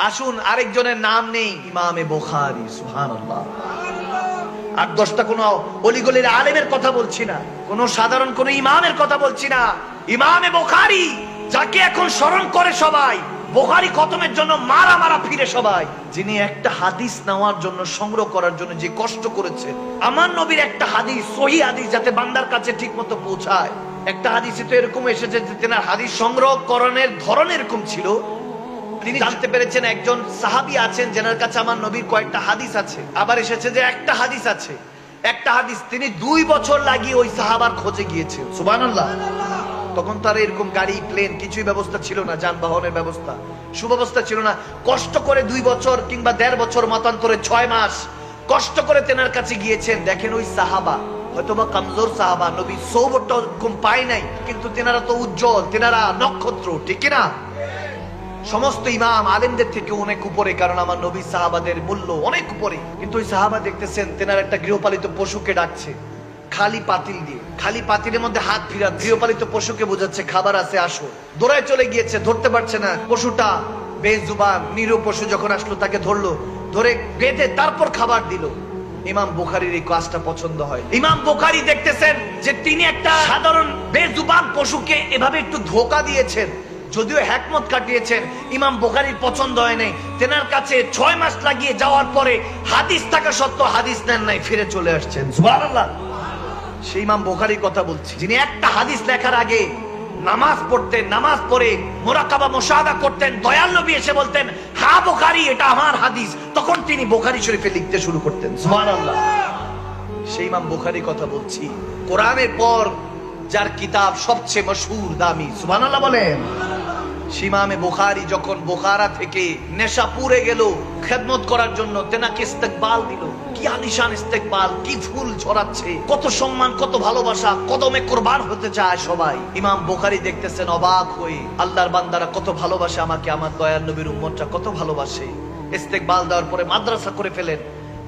আসুন আরেকজনের নাম নেই, ইমামে বুখারী। সুবহানাল্লাহ। আর 10টা কোন অলিগলির আলেমের কথা বলছি না, কোন সাধারণ কোন ইমামের কথা বলছি না। ইমামে বুখারী, যাকে এখন স্মরণ করে সবাই, বুখারী খতমের জন্য মারা মারা ফিরে সবাই, যিনি একটা হাদিস নেওয়ার জন্য, সংগ্রহ করার জন্য যে কষ্ট করেছে। আমার নবীর একটা হাদিস, সহিহ হাদিস, যাতে বান্দার কাছে ঠিক মতো পৌঁছায়। একটা হাদিসে তো এরকম এসেছে যে তেনার হাদিস সংগ্রহ করণের ধরন এরকম ছিল। তিনি জানতে পেরেছেন একজন সাহাবী আছেন যার কাছে আমার নবীর কয়েকটা হাদিস আছে। আবার এসেছে যে একটা হাদিস আছে, একটা হাদিস তিনি 2 বছর লাগিয়ে ওই সাহাবার খোঁজে গিয়েছেন। সুবহানাল্লাহ। তখন তার এরকম গাড়ি, প্লেন কিছুই ব্যবস্থা ছিল না, যানবাহনের ব্যবস্থা, সুব্যবস্থা ছিল না। কষ্ট করে 2 বছর কিংবা 1.5 বছর, মতান্তরে 6 মাস কষ্ট করে তেনার কাছে গিয়েছেন। দেখেন ওই সাহাবা হয়তোবা কমজোর সাহাবা, নবী সওবতটা কম পায় নাই, কিন্তু তেনারা তো উজ্জ্বল, তেনারা নক্ষত্র, ঠিক কিনা? সমস্ত ইমাম আলেমদের থেকে অনেক উপরে, কারণ আমার নবী সাহাবাদের মূল্য অনেক উপরে। কিন্তু ওই সাহাবা দেখতেছেন তেনার একটা গৃহপালিত পশুকে ডাকছে খালি পাতিল দিয়ে, খালি পাতিলের মধ্যে হাত ফিরা, গৃহপালিত পশুকে বোঝাচ্ছে খাবার আছে, আসো। দৌড়ায় চলে গিয়েছে, ধরতে পারছে না পশুটা, বেজুবান নিরীহ পশু যখন আসলো তাকে ধরলো, ধরে বেঁধে তারপর খাবার দিল। ইমাম বুখারীর এই কাজটা পছন্দ হয়। ইমাম বুখারী দেখতেছেন যে তিনি একটা সাধারণ বেজুবান পশুকে এভাবে একটু ধোঁকা দিয়েছেন, যদিও হিকমত কাটিয়েছেন, ইমাম বুখারীর পছন্দ হয় নাই। তেনার কাছে 6 মাস লাগিয়ে যাওয়ার পরে হাদিস থাকা সত্ত্বেও হাদিস নেন নাই, ফিরে চলে আসছেন। সুবহানাল্লাহ। সেই ইমাম বুখারীর কথা বলছি, যিনি একটা হাদিস লেখার আগে নামাজ পড়তেন, নামাজ পড়ে মুরাকাবা মুশাহাদা করতেন। দয়াল নবী এসে বলতেন, হ্যাঁ বুখারী, এটা আমার হাদিস, তখন তিনি বুখারী শরীফে লিখতে শুরু করতেন। সুবহানাল্লাহ। সেই ইমাম বুখারীর কথা বলছি, কোরআনের পর যার কিতাব সবচেয়ে মশহুর, দামি। সুবহানাল্লাহ বলেন। ইমামে বুখারী যখন বুখারা থেকে নেশাপুরে গেল খেদমত করার জন্য, তেনাকে ইস্তেকবাল দিল। কি আলিশান ইস্তেকবাল, কি ফুল ছড়াচ্ছে, কত সম্মান, কত ভালোবাসা, কদমে কুরবান হতে চায় সবাই। ইমাম বুখারী দেখতেছেন অবাক হয়ে, আল্লাহর বান্দারা কত ভালোবাসে আমাকে, আমার দয়ার নবীর উম্মতরা কত ভালোবাসে। ইস্তেকবাল দেওয়ার পরে মাদ্রাসা করে ফেলেন।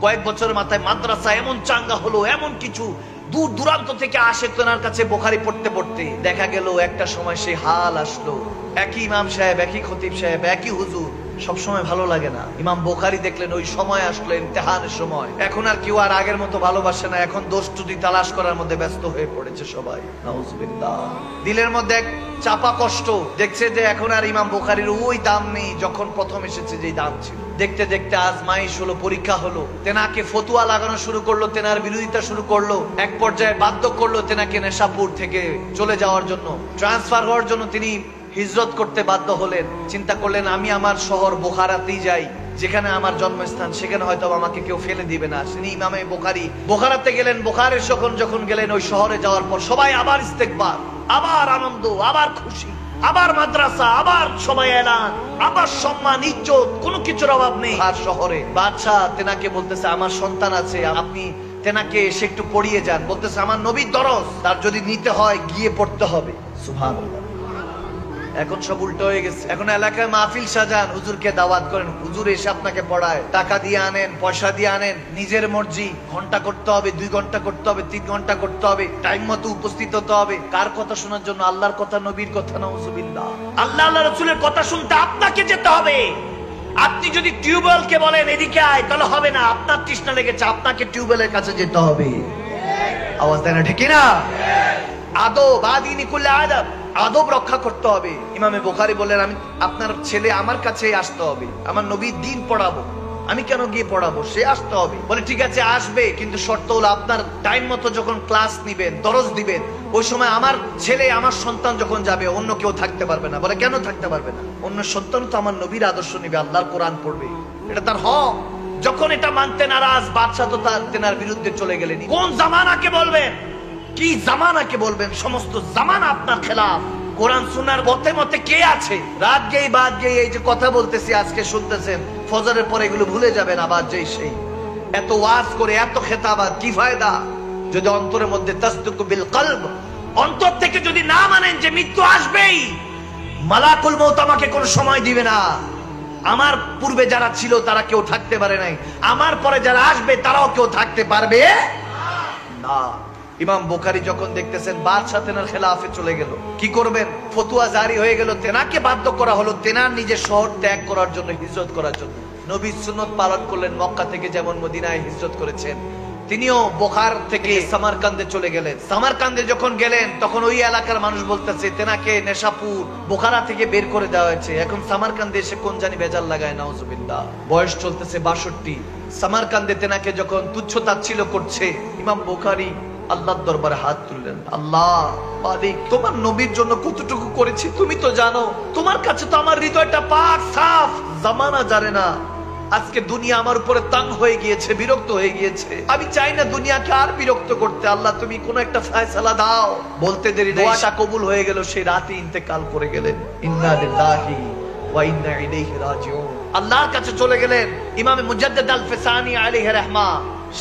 কয়েক বছরের মাথায় মাদ্রাসা এমন চাঙ্গা হলো, এমন কিছু দূর দূরান্ত থেকে আসে তেনার কাছে বুখারী পড়তে পড়তে। দেখা গেল একটা সময় সেই হাল আসলো, একই ইমাম সাহেব, একই খতিব সাহেব, একই হুজুর, সব সময় ভালো লাগে না। ইমাম বুখারী দেখলেন ওই সময় আসলো ইমতিহানের সময়, এখন আর কেউ আর আগের মতো ভালোবাসে না, এখন দোষ ত্রুটি তালাশ করার মধ্যে ব্যস্ত হয়ে পড়েছে সবাই। নাউজুবিল্লাহ। দিলের মধ্যে এক চাপা কষ্ট, দেখছে যে এখন আর ইমাম বুখারীর ওই দাম নেই যখন প্রথম এসেছে যেই দাম ছিল। দেখতে দেখতে আজমাইশ হলো, পরীক্ষা হলো, তেনাকে ফতুয়া লাগানো শুরু করলো, তেনার বিরোধিতা শুরু করলো, এক পর্যায়ে বাধ্য করলো তেনাকে নেশাপুর থেকে চলে যাওয়ার জন্য, ট্রান্সফার হওয়ার জন্য তিনি হিজরত করতে বাধ্য হলেন। চিন্তা করলেন আমি আমার শহর বুখারাতেই যাই, যেখানে আমার জন্মস্থান, সেখানে হয়তো আমাকে কেউ ফেলে দিবে না। তিনি ইমামে বুখারী বুখারাতে গেলেন। বুখারীর যখন গেলেন, ওই শহরে যাওয়ার পর সবাই আবার ইস্তেকবার, আবার আনন্দ, আবার খুশি, আবার মাদ্রাসা, আবার সবাই এলান, আবার সম্মান, ইজ্জত, কোনো কিছুর অভাব নেই। আর শহরে বাদশাহ তেনাকে বলতেছে আমার সন্তান আছে, আপনি তেনাকে এসে একটু পড়িয়ে যান। বলতেছে আমার নবীর দরস, তার যদি নিতে হয় গিয়ে পড়তে হবে। সুবহানাল্লাহ। এখন সব উল্টো হয়ে গেছে। এখন এলাকায় মাহফিল সাজান, হুজুরকে দাওয়াত করেন, হুজুর এসে আপনাকে পড়ায়, টাকা দিয়ে আনেন, পয়সা দিয়ে আনেন, নিজের মর্জি, ঘন্টা করতে হবে, 2 ঘন্টা করতে হবে, 3 ঘন্টা করতে হবে, টাইম মতো উপস্থিত হতে হবে। কার কথা শোনার জন্য? আল্লাহর কথা, নবীর কথা। নাউজুবিল্লাহ। আল্লাহ রাসূলের কথা শুনতে আপনাকে যেতে হবে। আপনি যদি টিউবওয়েলকে বলেন এদিকে আয়, তাহলে হবে না। আপনার তৃষ্ণা লেগেছে, আপনাকে টিউবওয়েলের কাছে যেতে হবে। আওয়াজ দেয় না, ঠিক না? আদব, আদিনী কুল্লে আদব, আদব রক্ষা করতে হবে। ইমামে বুখারী বলেন আমি, আপনার ছেলে আমার কাছে আসতে হবে, আমার নবীর দ্বীন পড়াবো, আমি কেন গিয়ে পড়াবো, সে আসতে হবে। বলে ঠিক আছে আসবে, কিন্তু শর্ত হলো আপনার টাইম মতো যখন ক্লাস নিবেন, দরস দিবেন, ওই সময় আমার ছেলে, আমার সন্তান যখন যাবে, অন্য কেউ থাকতে পারবে না। বলে কেন থাকতে পারবে না? অন্য সন্তান তো আমার নবীর আদর্শ নিবে, আল্লাহর কোরআন পড়বে, এটা তার হক। যখন এটা মানতে নারাজ, বাদশা তো তার তেনার বিরুদ্ধে চলে গেলেন। কোন জামানাকে বলবেন, কি জামানাকে বলবেন? সমস্ত জামানা আপনার খেলাফ। কোরআন সুন্নাহর মতে মতে কে আছে? রাত গেই বাদ গেই এই যে কথা বলতেছি, আজকে শুনতেছেন, ফজরের পরে এগুলো ভুলে যাবেন, আবার যেই সেই এত ওয়াজ করে, এত খেতাবাত, কি ফায়দা যদি অন্তরের মধ্যে তাসদুক বিল কলব, অন্তর থেকে যদি না মানেন যে মৃত্যু আসবেই, মালাকুল মউত আমাকে কোনো সময় দিবে না। আমার পূর্বে যারা ছিল তারা কেউ থাকতে পারে নাই, আমার পরে যারা আসবে তারাও কেউ থাকতে পারবে না। ইমাম বুখারী যখন দেখতেছেন বাদশাহ তেনার খেলাফে চলে গেল, কি করবেন? ফতুয়া জারি হয়ে গেল, তেনাকে বাধ্য করা হলো তেনার নিজের শহর ত্যাগ করার জন্য, হিজরত করার জন্য। নবী সুন্নত পালন করলেন, মক্কা থেকে যেমন মদিনায় হিজরত করেছেন, তিনিও বোখার থেকে সামারকান্দে চলে গেলেন। সামারকান্দে যখন গেলেন তখন ওই এলাকার মানুষ বলতেছে তেনাকে নেশাপুর বোখারা থেকে বের করে দেওয়া হয়েছে, এখন সামারকান্দে এসে কোন জানি বেজাল লাগায়, নাউজুবিল্লাহ। বয়স চলতেছে 62। সামারকান্দে তেনাকে যখন তুচ্ছ তাচ্ছিল্য করছে, ইমাম বুখারী আল্লাহর দরবারে হাত তুললেন, আল্লাহ মালিক, তোমার নবীর জন্য কতটুকু করেছি তুমি তো জানো, তোমার কাছে তো আমার হৃদয়টা পাক সাফ। জামানা জানে না, আজকে দুনিয়া আমার উপরে তাং হয়ে গিয়েছে, বিরক্ত হয়ে গিয়েছে, আমি চাই না দুনিয়াকে আর বিরক্ত করতে, আল্লাহ তুমি কোন একটা ফয়সালা দাও। বলতে দেরি নেই, দোয়াটা কবুল হয়ে গেল, সেই রাতে ইন্তেকাল করে গেলেন। ইন্না লিল্লাহি ওয়া ইন্না ইলাইহি রাজিউন। আল্লাহর কাছে চলে গেলেন। ইমাম মুজাদ্দিদ আল ফিসানি আলাইহি রাহমা,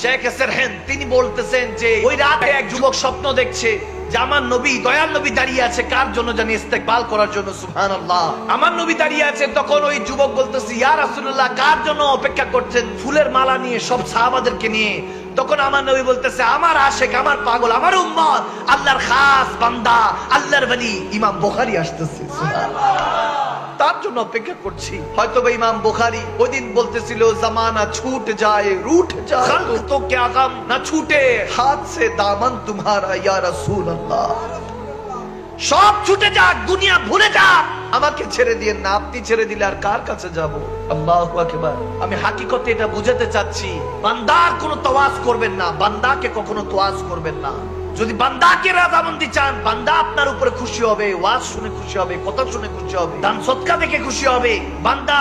শেখ সেরহেন, তিনি বলতেছেন যে ওই রাতে এক যুবক স্বপ্ন দেখছে যে আমার নবী, দয়াল নবী দাঁড়িয়ে আছে কার জন্য জানি, ইস্তেকবাল করার জন্য। সুবহানাল্লাহ, আমার নবী দাঁড়িয়ে আছে। তখন ওই যুবক বলতেছে, ইয়া রাসূলুল্লাহ, কার জন্য অপেক্ষা করছেন? ফুলের মালা নিয়ে, সব সাহাবাদেরকে নিয়ে। তখন আমার নবী বলতেছে, আমার আশেক, আমার পাগল, আমার উম্মত, আল্লাহর খাস বান্দা, আল্লাহর ওলি ইমাম বুখারী আসতেছে, সুবহানাল্লাহ, তার জন্য অপেক্ষা করছি। হয়তো বা ইমাম বুখারী ওই দিন বলতেছিল, জামানা ছুট যায় রুঠ যায়, খালক তো क्या गम না ছুটে হাত সে দামন তোমারা ইয়া রাসূলুল্লাহ। সব ছুটে যাক, দুনিয়া ভুলে যাক, আমাকে ছেড়ে দিয়ে না, আপনি ছেড়ে দিলে আর কার কাছে যাব? আল্লাহু আকবার। আমি হাকিকতে এটা বুঝাতে চাচ্ছি, বান্দার কোনো তওয়াজ করবেন না, বান্দাকে কখনো তওয়াজ করবেন না। যদি বান্দাকে রাজামন্দি চান, বান্দা আপনার উপরে খুশি হবে, ওয়াজ শুনে খুশি হবে, কথা শুনে খুশি হবে, দান সদকা দেখে খুশি হবে, বান্দা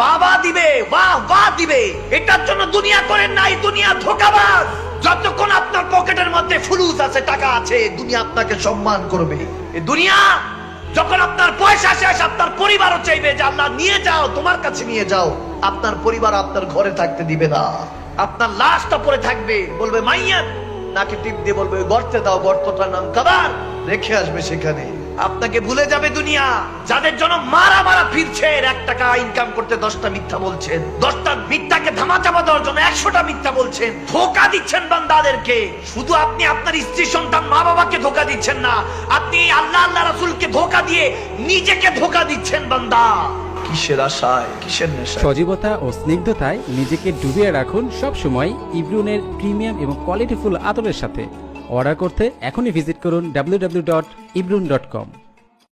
বাবা দিবে, বাহ বাহ দিবে। এটার জন্য দুনিয়া করেন নাই, দুনিয়া ধোঁকাবাজ। যতক্ষণ আপনার পকেটের মধ্যে ফুলুস আছে, টাকা আছে, দুনিয়া আপনাকে সম্মান করবে। এই দুনিয়া যখন আপনার পয়সা শেষ, আপনার পরিবারও চাইবে যে আল্লাহ নিয়ে যাও, তোমার কাছে নিয়ে যাও। আপনার পরিবার আপনার ঘরে থাকতে দিবে না, আপনার লাশটা পড়ে থাকবে, বলবে মাইয়াত, নাকে টিপ দিয়ে বলবে গর্তে দাও, গর্তটার নাম কবর, রেখে আসবে সেখানে। আপনাকে ভুলে যাবে দুনিয়া। যাদের জন্য মারা মারা ফিরছেন, 1 টাকা ইনকাম করতে 10টা মিথ্যা বলছেন, 10টা মিথ্যাকে ধামাচাপা দেওয়ার জন্য 100টা মিথ্যা বলছেন, ধোঁকা দিচ্ছেন বান্দাদেরকে। শুধু আপনি আপনার স্ত্রী সন্তান মা বাবাকে ধোঁকা দিচ্ছেন না, আপনি আল্লাহ আল্লাহ রাসূলকে ধোঁকা দিয়ে নিজেকে ধোঁকা দিচ্ছেন বান্দা। কিসের আশায়, কিসের নেশায়? সজীবতা ও স্নিগ্ধতায় নিজেকে ডুবিয়ে রাখুন সব সময় ইব্রুনের প্রিমিয়াম এবং কোয়ালিটিফুল আতরের সাথে। অর্ডার করতে এখনই ভিজিট করুন www.ibrun.com।